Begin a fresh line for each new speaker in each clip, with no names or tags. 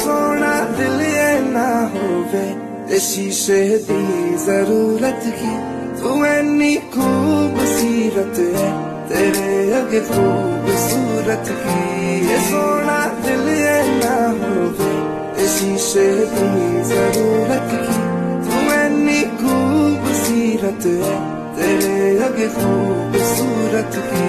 सोना दिल ये ना होवे ते शीशे दी जरूरत की तू इन्नी खूबसूरत है तेरे अगे खूबसूरत की ये सोना दिल ये ना होवे ते शीशे दी जरूरत की तू इन्नी खूबसूरत है तेरे अगे खूबसूरत की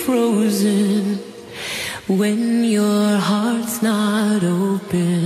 Frozen when your heart's not open.